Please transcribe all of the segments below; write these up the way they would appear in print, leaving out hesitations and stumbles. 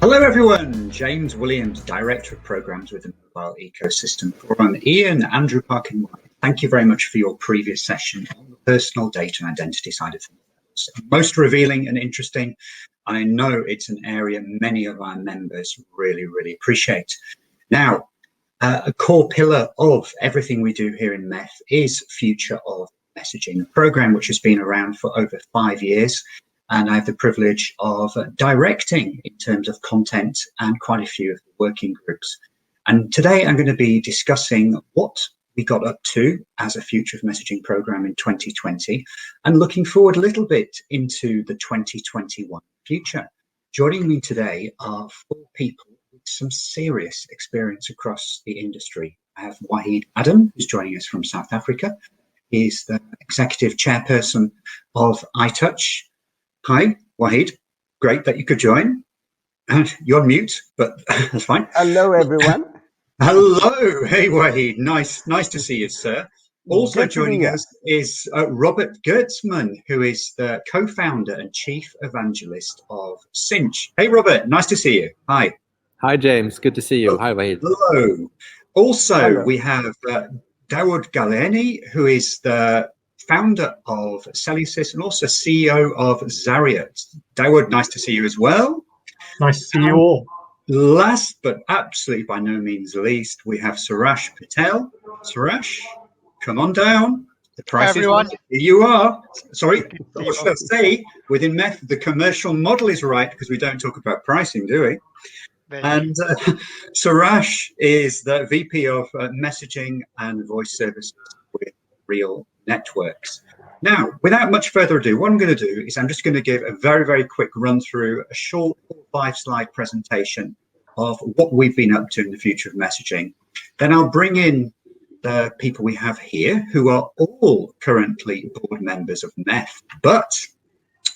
Hello everyone, James Williams, Director of Programs with the Mobile Ecosystem Forum. Ian, Andrew Parkin, thank you very much for your previous session on the personal data and identity side of things. Most revealing and interesting. I know it's an area many of our members really appreciate. Now, a core pillar of everything we do here in MEF is Future of Messaging, a program which has been around for over 5 years. And I have the privilege of directing in terms of content and quite a few of the working groups. And today I'm going to be discussing what we got up to as a Future of Messaging program in 2020 and looking forward a little bit into the 2021 future. Joining me today are 4 people with some serious experience across the industry. I have Wahid Adam, who's joining us from South Africa. He's the Executive Chairperson of iTouch. Hi, Wahid. Great that you could join. You're on mute, but that's fine. Hello, everyone. Hello. Hey, Wahid. Nice to see you, sir. Also joining us is Robert Gertzman, who is the co-founder and chief evangelist of Cinch. Hey, Robert. Nice to see you. Hi. Hi, James. Good to see you. Hi, Wahid. Hello. Also, we have Dawood Galeni, who is the founder of Celsius and also CEO of Zariat. Dawood, nice to see you as well. Nice to see you all. Last but absolutely by no means least, we have Surash Patel. Surash, come on down. The price is right. Here you are. Sorry, I was going to say within MEF, the commercial model is right because we don't talk about pricing, do we? And Surash is the VP of Messaging and Voice Services with Real Networks. Now, without much further ado, what I'm going to do is I'm just going to give a very quick run through, a short 5-slide presentation of what we've been up to in the Future of Messaging. Then I'll bring in the people we have here who are all currently board members of MEF, but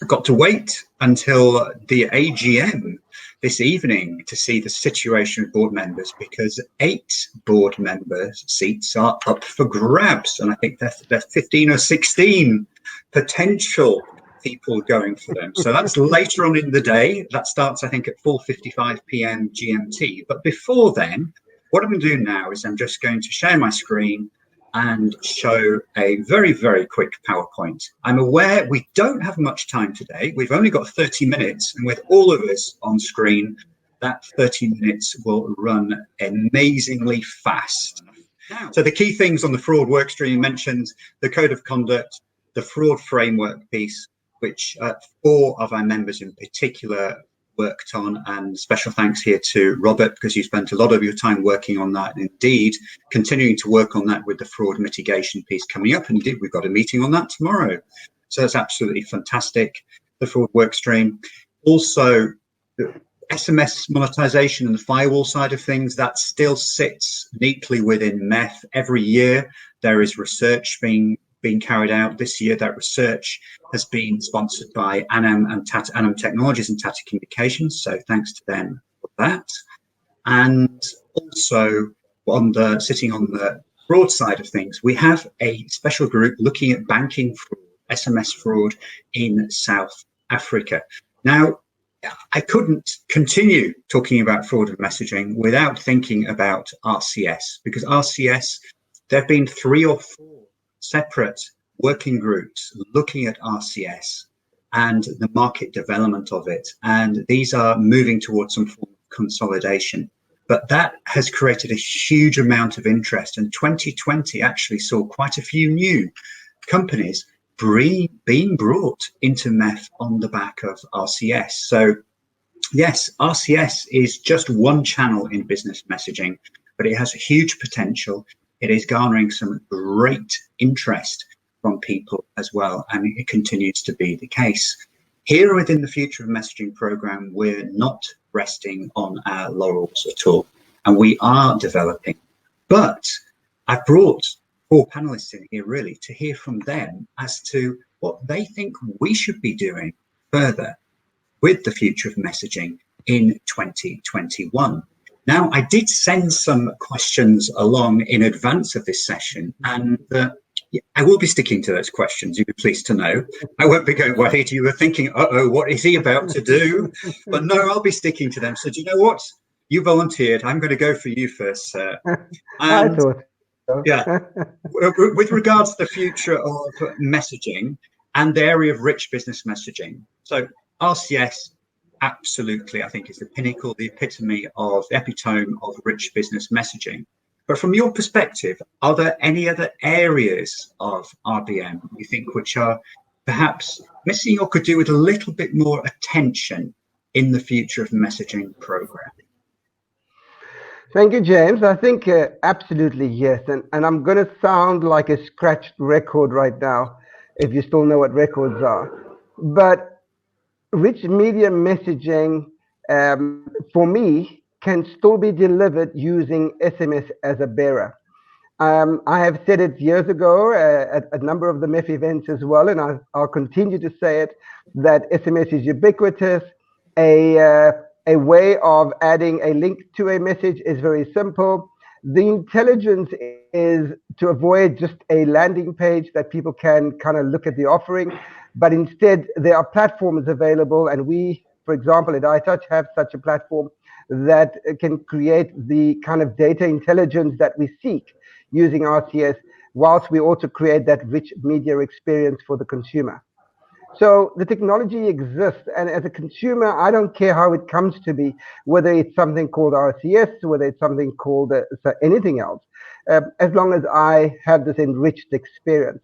I've got to wait until the AGM this evening to see the situation of board members because 8 board member seats are up for grabs. And I think there's 15 or 16 potential people going for them. So that's later on in the day. That starts, I think, at 4:55 p.m. GMT. But before then, what I'm going to do now is I'm just going to share my screen and show a very quick PowerPoint. I'm aware we don't have much time today. We've only got 30 minutes, and with all of us on screen, that 30 minutes will run amazingly fast. So the key things on the fraud workstream mentioned the code of conduct, the fraud framework piece, which 4 of our members in particular worked on, and special thanks here to Robert because you spent a lot of your time working on that, and indeed continuing to work on that with the fraud mitigation piece coming up. Indeed, we've got a meeting on that tomorrow, so that's absolutely fantastic. The fraud work stream, also the SMS monetization and the firewall side of things, that still sits neatly within MEF. Every year there is research being carried out. This year that research has been sponsored by Anam and Anam Technologies and Tata Communications, so thanks to them for that. And also sitting on the fraud side of things, we have a special group looking at banking fraud, SMS fraud in South Africa. Now, I couldn't continue talking about fraud and messaging without thinking about RCS, because RCS, there have been 3 or 4 separate working groups looking at RCS and the market development of it. And these are moving towards some form of consolidation. But that has created a huge amount of interest. And 2020 actually saw quite a few new companies being brought into MEF on the back of RCS. So yes, RCS is just one channel in business messaging, but it has a huge potential. It is garnering some great interest from people as well, and it continues to be the case. Here within the Future of Messaging program, we're not resting on our laurels at all, and we are developing. But I've brought 4 panelists in here really to hear from them as to what they think we should be doing further with the Future of Messaging in 2021. Now, I did send some questions along in advance of this session, and Yeah, I will be sticking to those questions, you'll be pleased to know. I won't be going, Wahid, you were thinking, what is he about to do? But no, I'll be sticking to them. So do you know what? You volunteered. I'm going to go for you first, sir. I thought so. Yeah, with regards to the future of messaging and the area of rich business messaging. So RCS, absolutely, I think is the pinnacle, the epitome of, the epitome of rich business messaging. But from your perspective, are there any other areas of RBM you think which are perhaps missing or could do with a little bit more attention in the future of messaging programming? Thank you, James. I think absolutely yes. And I'm going to sound like a scratched record right now, if you still know what records are. But rich media messaging, for me, can still be delivered using SMS as a bearer. I have said it years ago at a number of the MEF events as well, and I'll continue to say it, that SMS is ubiquitous. A way of adding a link to a message is very simple. The intelligence is to avoid just a landing page that people can kind of look at the offering, but instead there are platforms available, and we, for example, at iTouch have such a platform that can create the kind of data intelligence that we seek using RCS, whilst we also create that rich media experience for the consumer. So the technology exists, and as a consumer, I don't care how it comes to be, whether it's something called RCS, whether it's something called anything else, as long as I have this enriched experience.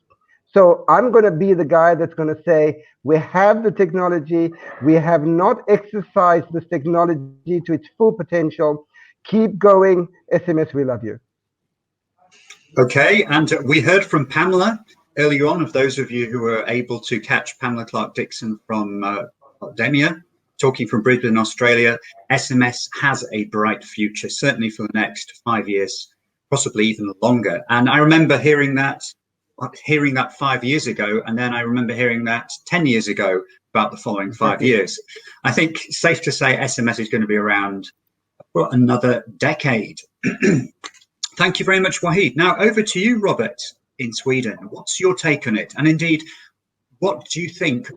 So I'm going to be the guy that's going to say, we have the technology, we have not exercised this technology to its full potential. Keep going, SMS, we love you. Okay, and we heard from Pamela earlier on, of those of you who were able to catch Pamela Clark-Dixon from Demia, talking from Brisbane, Australia. SMS has a bright future, certainly for the next 5 years, possibly even longer. And I remember hearing that 5 years ago, and then I remember hearing that 10 years ago about the following 5 years. I think safe to say SMS is going to be around for another decade. Thank you very much, Wahid. Now over to you, Robert, in Sweden. What's your take on it? And indeed, what do you think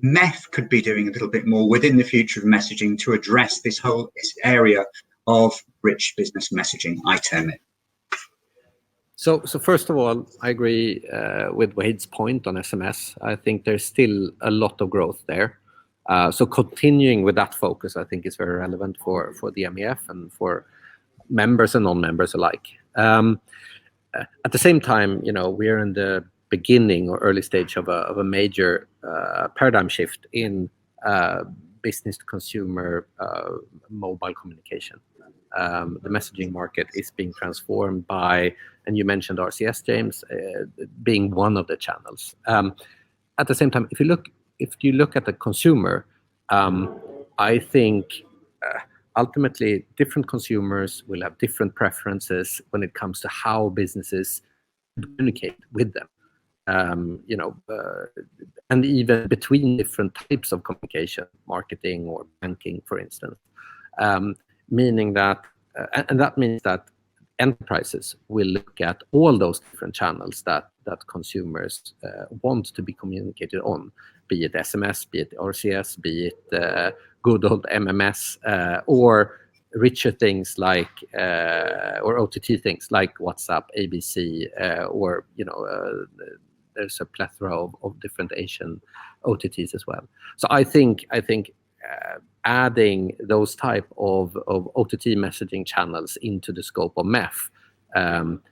MEF could be doing a little bit more within the future of messaging to address this area of rich business messaging, I term it? So first of all, I agree with Wahid's point on SMS. I think there's still a lot of growth there. So continuing with that focus, I think, is very relevant for the MEF and for members and non-members alike. At the same time, we're in the beginning or early stage of a major paradigm shift in business to consumer mobile communication. The messaging market is being transformed by, and you mentioned RCS, James, being one of the channels. At the same time, if you look at the consumer, I think ultimately different consumers will have different preferences when it comes to how businesses communicate with them. And even between different types of communication, marketing or banking, for instance. Meaning that, and that means that enterprises will look at all those different channels that consumers want to be communicated on, be it SMS, be it RCS, be it good old MMS, or richer things like, or OTT things like WhatsApp, ABC, or there's a plethora of different Asian OTTs as well. So I think adding those type of OTT messaging channels into the scope of MEF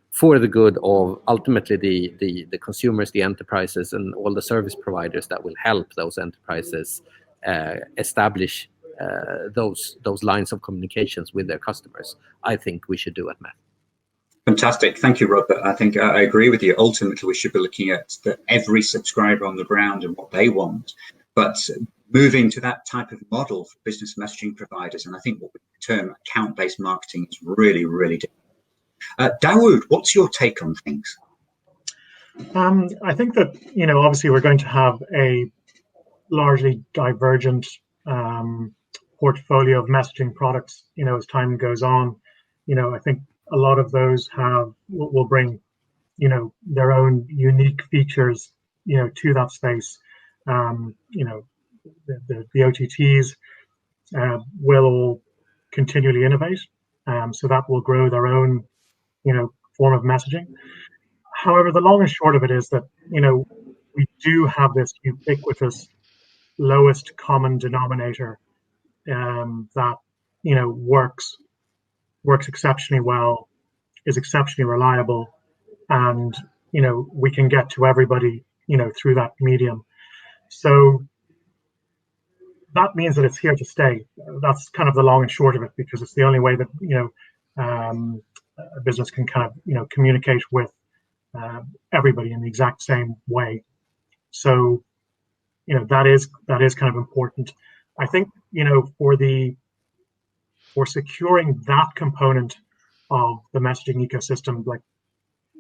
for the good of ultimately the consumers, the enterprises, and all the service providers that will help those enterprises establish those lines of communications with their customers, I think we should do at MEF. Fantastic. Thank you, Robert. I think I agree with you. Ultimately, we should be looking at every subscriber on the ground and what they want. But moving to that type of model for business messaging providers, and I think what we term account-based marketing is really, really different. Dawood, what's your take on things? I think that, obviously we're going to have a largely divergent portfolio of messaging products, as time goes on. I think a lot of those will bring their own unique features, to that space. The OTTs will all continually innovate, so that will grow their own, form of messaging. However, the long and short of it is that, we do have this ubiquitous lowest common denominator that, works exceptionally well, is exceptionally reliable, and we can get to everybody through that medium. So that means that it's here to stay. That's kind of the long and short of it, because it's the only way that a business can kind of communicate with everybody in the exact same way. So that is kind of important. I think for securing that component of the messaging ecosystem, like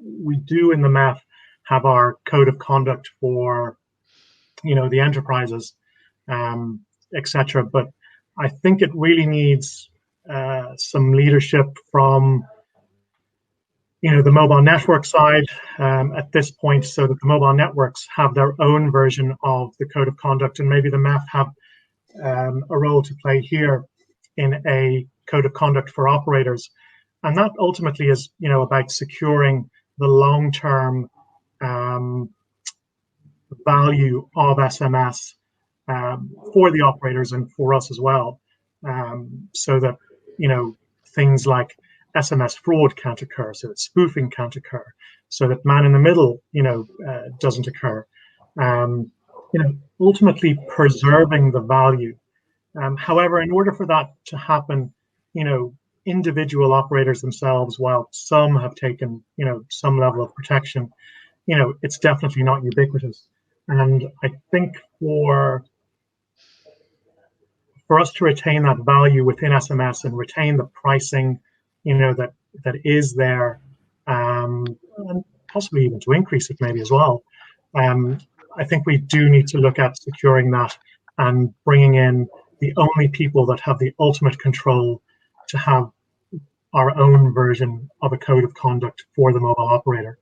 we do in the MEF have our code of conduct for the enterprises, etc. But I think it really needs some leadership from the mobile network side at this point, so that the mobile networks have their own version of the code of conduct, and maybe the MEF have a role to play here in a code of conduct for operators. And that ultimately is about securing the long-term value of SMS for the operators and for us as well, so that things like SMS fraud can't occur, so that spoofing can't occur, so that man in the middle doesn't occur. Ultimately preserving the value. However, in order for that to happen, individual operators themselves, while some have taken some level of protection, it's definitely not ubiquitous. And I think for us to retain that value within SMS and retain the pricing, that is there, and possibly even to increase it maybe as well, I think we do need to look at securing that and bringing in the only people that have the ultimate control to have our own version of a code of conduct for the mobile operator.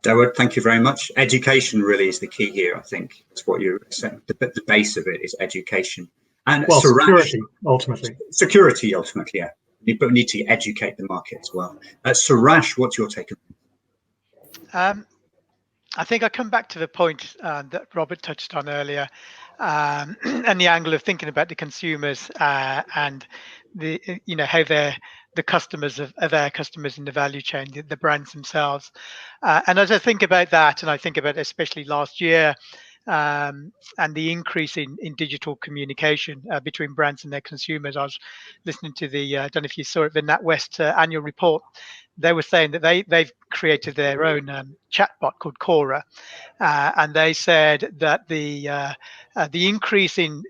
Dawood, thank you very much. Education really is the key here. I think that's what you're saying. The base of it is education. And security, ultimately. Security, ultimately, yeah. But we need to educate the market as well. Surash, what's your take on it? I think I come back to the point that Robert touched on earlier, and the angle of thinking about the consumers and the how they're the customers of their customers in the value chain, the brands themselves. And as I think about that, and I think about especially last year, and the increase in digital communication between brands and their consumers. I was listening to the, I don't know if you saw it, the NatWest annual report. They were saying that they've created their own chatbot called Cora, and they said that the increase in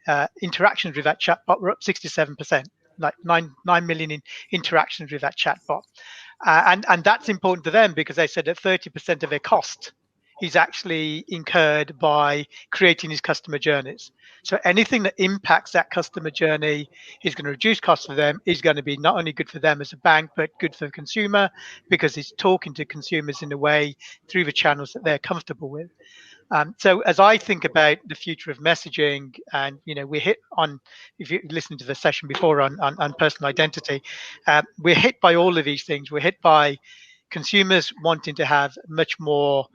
interactions with that chatbot were up 67%, like 9 million interactions with that chatbot, and that's important to them because they said that 30% of their cost is actually incurred by creating these customer journeys. So anything that impacts that customer journey is going to reduce costs for them, is going to be not only good for them as a bank, but good for the consumer because it's talking to consumers in a way through the channels that they're comfortable with. So as I think about the future of messaging, and we hit on, if you listen to the session before on personal identity, we're hit by all of these things. We're hit by consumers wanting to have much more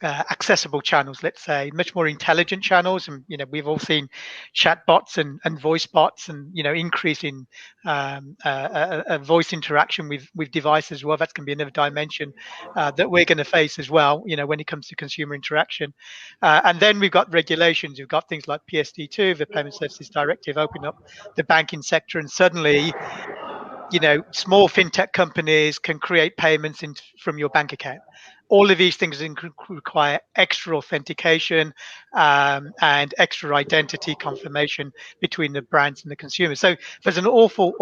accessible channels, let's say, much more intelligent channels, and we've all seen chat bots and voice bots, and increasing voice interaction with devices as well. That's going to be another dimension that we're going to face as well, when it comes to consumer interaction. And then we've got regulations. We've got things like PSD2, the Payment Services Directive, opening up the banking sector, and suddenly small fintech companies can create payments from your bank account. All of these things require extra authentication and extra identity confirmation between the brands and the consumer. So there's an awful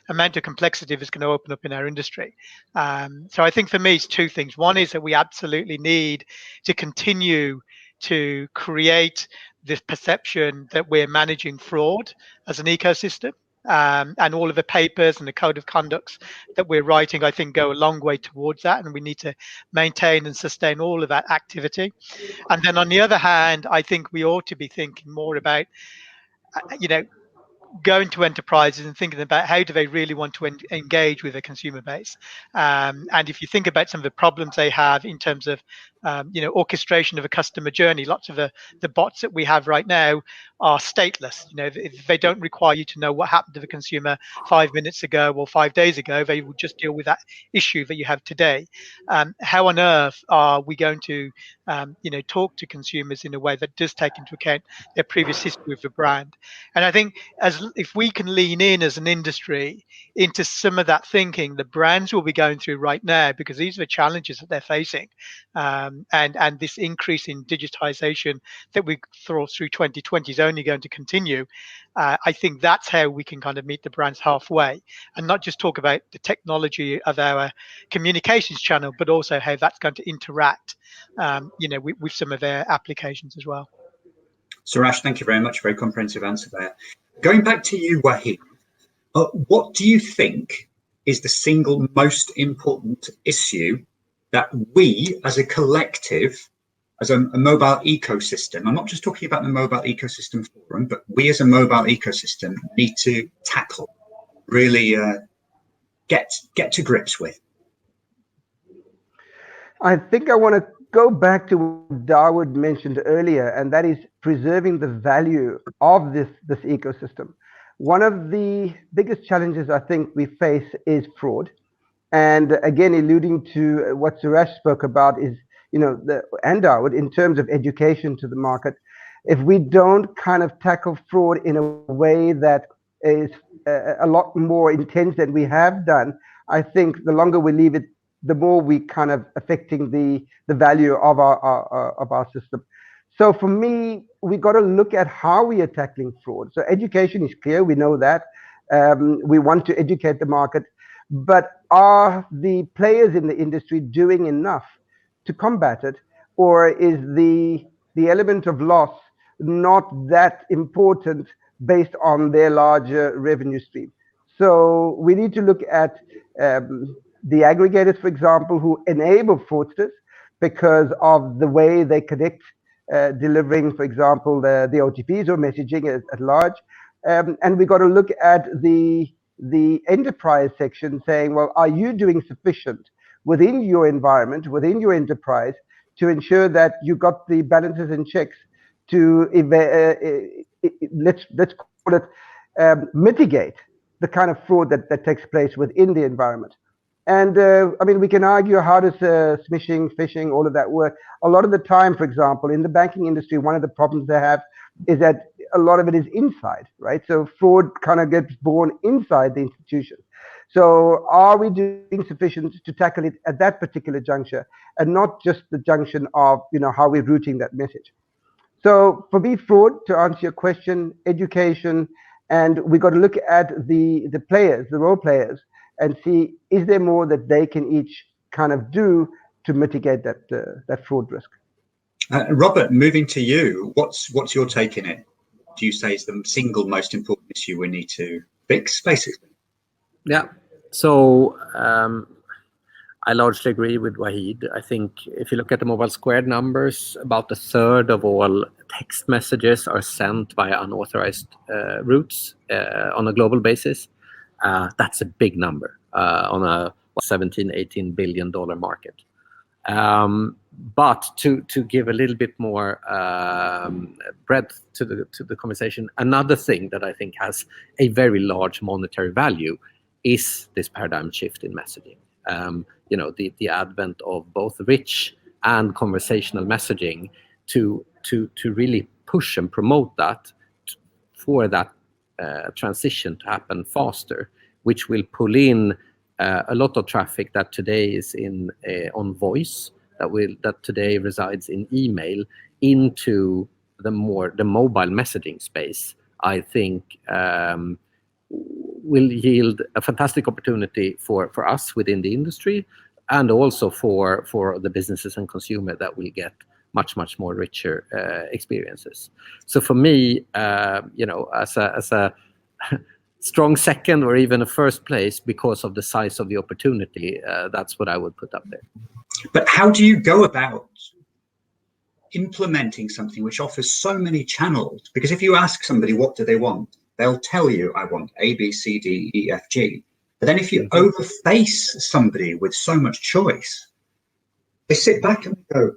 amount of complexity that's going to open up in our industry. So I think for me, it's two things. One is that we absolutely need to continue to create this perception that we're managing fraud as an ecosystem. and all of the papers and the code of conducts that we're writing, I think, go a long way towards that, and we need to maintain and sustain all of that activity. And then on the other hand, I think we ought to be thinking more about, going to enterprises and thinking about how do they really want to engage with a consumer base. And if you think about some of the problems they have in terms of orchestration of a customer journey, lots of the bots that we have right now are stateless. They don't require you to know what happened to the consumer 5 minutes ago or 5 days ago. They will just deal with that issue that you have today. How on earth are we going to talk to consumers in a way that does take into account their previous history with the brand? And I think if we can lean in as an industry into some of that thinking, the brands will be going through right now, because these are the challenges that they're facing, and this increase in digitization that we saw through 2020 is only going to continue. I think that's how we can kind of meet the brands halfway, and not just talk about the technology of our communications channel, but also how that's going to interact, with some of their applications as well. Surash, thank you very much. Very comprehensive answer there. Going back to you, Wahid, what do you think is the single most important issue that we as a collective, as a mobile ecosystem, I'm not just talking about the mobile ecosystem forum, but we as a mobile ecosystem need to tackle, really get to grips with? I think I want to go back to what Dawood mentioned earlier, and that is preserving the value of this ecosystem. One of the biggest challenges I think we face is fraud. And again, alluding to what Surash spoke about is, and Dawood, in terms of education to the market, if we don't kind of tackle fraud in a way that is a lot more intense than we have done, I think the longer we leave it, the more we kind of affecting the value of our system. So for me, we got to look at how we are tackling fraud. So education is clear, we know that. We want to educate the market, but are the players in the industry doing enough to combat it? Or is the element of loss not that important based on their larger revenue stream? So we need to look at the aggregators, for example, who enable fraudsters because of the way they connect, delivering, for example, the OTPs or messaging at large. And we got to look at the enterprise section saying, well, are you doing sufficient within your environment, within your enterprise, to ensure that you got the balances and checks to, let's call it, mitigate the kind of fraud that takes place within the environment. And I mean, we can argue how does smishing, phishing, all of that work. A lot of the time, for example, in the banking industry, one of the problems they have is that a lot of it is inside, right? So fraud kind of gets born inside the institution. So are we doing sufficient to tackle it at that particular juncture, and not just the junction of, how we're routing that message? So for me, fraud, to answer your question, education, and we got to look at the players, the role players, and see, is there more that they can each kind of do to mitigate that fraud risk? Robert, moving to you, what's your take in it? Do you say is the single most important issue we need to fix, basically? Yeah. So I largely agree with Wahid. I think if you look at the Mobile Squared numbers, about a third of all text messages are sent via unauthorized routes on a global basis. That's a big number on a $17-18 billion market. But to give a little bit more breadth to the conversation, another thing that I think has a very large monetary value is this paradigm shift in messaging. The advent of both rich and conversational messaging to really push and promote that for that transition to happen faster, which will pull in a lot of traffic that today is on voice, that today resides in email, into the mobile messaging space. I think will yield a fantastic opportunity for us within the industry, and also for the businesses and consumer that will get much more richer experiences. So for me, as a strong second or even a first place because of the size of the opportunity. That's what I would put up there. But how do you go about implementing something which offers so many channels? Because if you ask somebody what do they want, they'll tell you, I want A, B, C, D, E, F, G. But then if you overface somebody with so much choice, they sit back and go,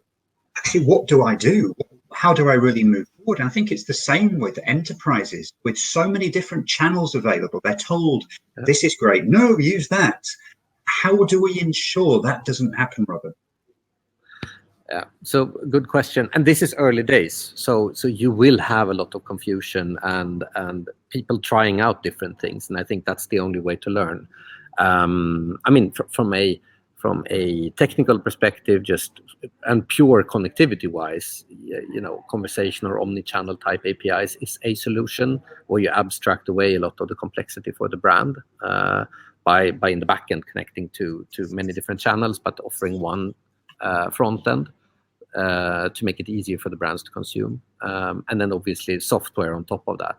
actually, what do I do? How do I really move forward? And I think it's the same with enterprises. With so many different channels available, they're told, this is great. No, use that. How do we ensure that doesn't happen, Robert? Yeah, so good question. And this is early days. So you will have a lot of confusion and people trying out different things. And I think that's the only way to learn. I mean, from a technical perspective, just and pure connectivity wise, you know, conversational or omni-channel type APIs is a solution where you abstract away a lot of the complexity for the brand by in the back end connecting to many different channels, but offering one front end to make it easier for the brands to consume. And then obviously software on top of that.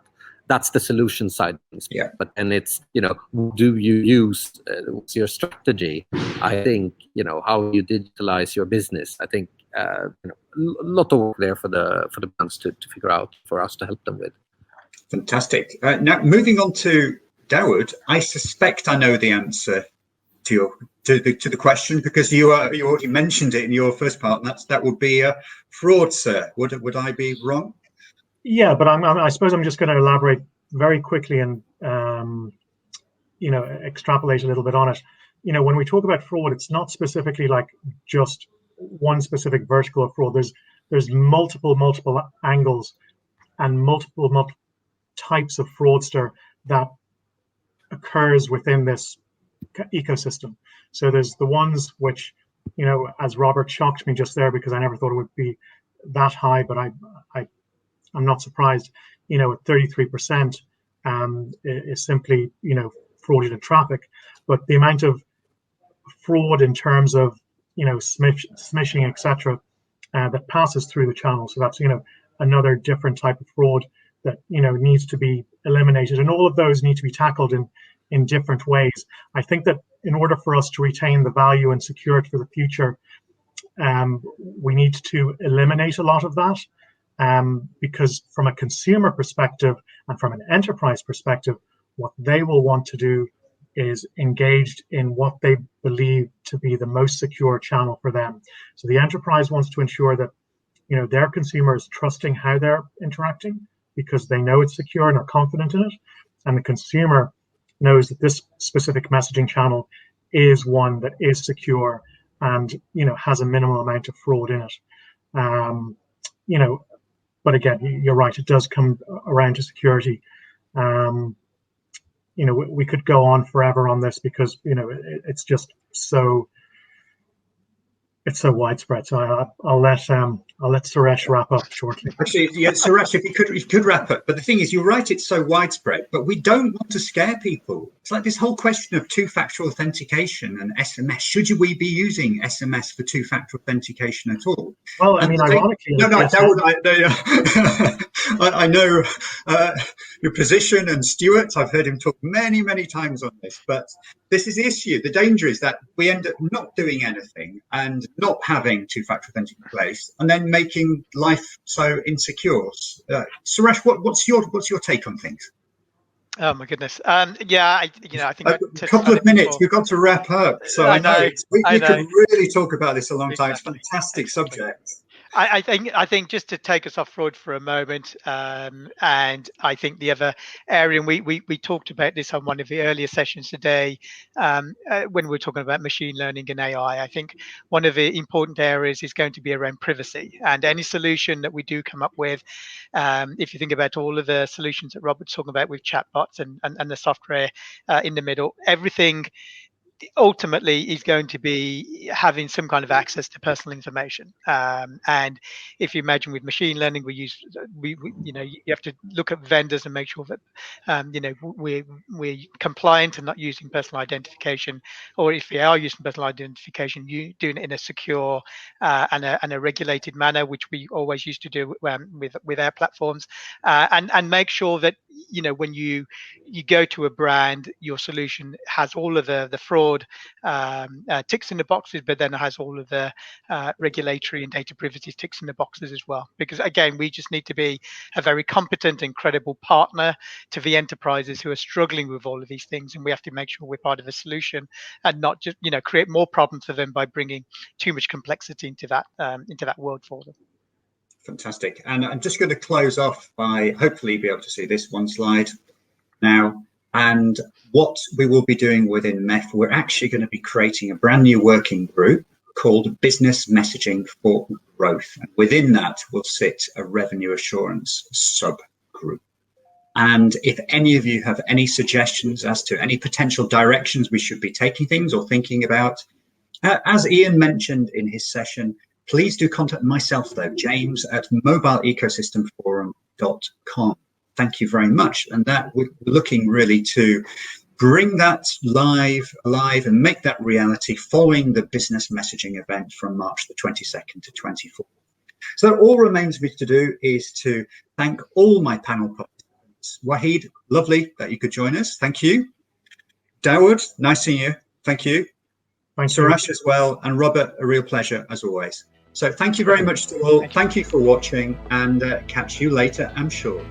That's the solution side. Yeah. But then it's, you know, do you use, what's your strategy? I think, you know, how you digitalize your business. I think, you know, a lot of work there for the brands to figure out, for us to help them with. Fantastic. Now, moving on to Dawood, I suspect I know the answer to the question, because you already mentioned it in your first part, and that would be fraud, sir. Would I be wrong? Yeah, but I suppose I'm just going to elaborate very quickly and you know, extrapolate a little bit on it. You know, when we talk about fraud, it's not specifically like just one specific vertical of fraud. There's multiple angles and multiple types of fraudster that occurs within this ecosystem. So there's the ones which, you know, as Robert shocked me just there, because I never thought it would be that high, but I'm not surprised, you know, at 33% is simply, you know, fraudulent traffic. But the amount of fraud in terms of, you know, smishing, etc., that passes through the channel. So that's, you know, another different type of fraud that, you know, needs to be eliminated. And all of those need to be tackled in different ways. I think that in order for us to retain the value and secure it for the future, we need to eliminate a lot of that. Because from a consumer perspective and from an enterprise perspective, what they will want to do is engaged in what they believe to be the most secure channel for them. So the enterprise wants to ensure that, you know, their consumer is trusting how they're interacting because they know it's secure and are confident in it. And the consumer knows that this specific messaging channel is one that is secure and, you know, has a minimal amount of fraud in it. You know, but again, you're right, it does come around to security. You know, we could go on forever on this because, you know, it's just so widespread. So I'll let Suresh wrap up shortly. Actually, yeah, Suresh, if you could wrap up. But the thing is, you're right, it's so widespread, but we don't want to scare people. It's like this whole question of two-factor authentication and SMS. Should we be using SMS for two-factor authentication at all? Well, I mean, ironically, I know your position, and Stuart, I've heard him talk many times on this, but this is the issue. The danger is that we end up not doing anything and not having two-factor authentication in place, and then making life so insecure. Suresh, what's your take on things? Oh my goodness. Yeah, I think a couple of minutes. We've got to wrap up. So I know we can really talk about this a long time. It's a fantastic subject. I think just to take us off fraud for a moment, and I think the other area, and we talked about this on one of the earlier sessions today, when we were talking about machine learning and AI. I think one of the important areas is going to be around privacy, and any solution that we do come up with, if you think about all of the solutions that Robert's talking about with chatbots and the software in the middle, everything ultimately is going to be having some kind of access to personal information, and if you imagine with machine learning, we you know, you have to look at vendors and make sure that you know, we're compliant and not using personal identification, or if we are using personal identification, you doing it in a secure and a regulated manner, which we always used to do with our platforms, and make sure that when you go to a brand, your solution has all of the fraud ticks in the boxes, but then it has all of the regulatory and data privacy ticks in the boxes as well. Because again, we just need to be a very competent and credible partner to the enterprises who are struggling with all of these things, and we have to make sure we're part of the solution and not just create more problems for them by bringing too much complexity into that world for them. Fantastic. And I'm just going to close off by hopefully be able to see this one slide now. And what we will be doing within MEF, we're actually going to be creating a brand new working group called Business Messaging for Growth. And within that will sit a revenue assurance subgroup. And if any of you have any suggestions as to any potential directions we should be taking things or thinking about, as Ian mentioned in his session, please do contact myself, though, James at mobileecosystemforum.com. Thank you very much. And that we're looking really to bring that alive and make that reality following the business messaging event from March the 22nd to 24th. So all remains for me to do is to thank all my panel participants. Wahid, lovely that you could join us. Thank you. Dawood, nice seeing you. Thank you. Thanks, Surash as well. And Robert, a real pleasure as always. So thank you very much to all. Thank you for watching, and catch you later, I'm sure.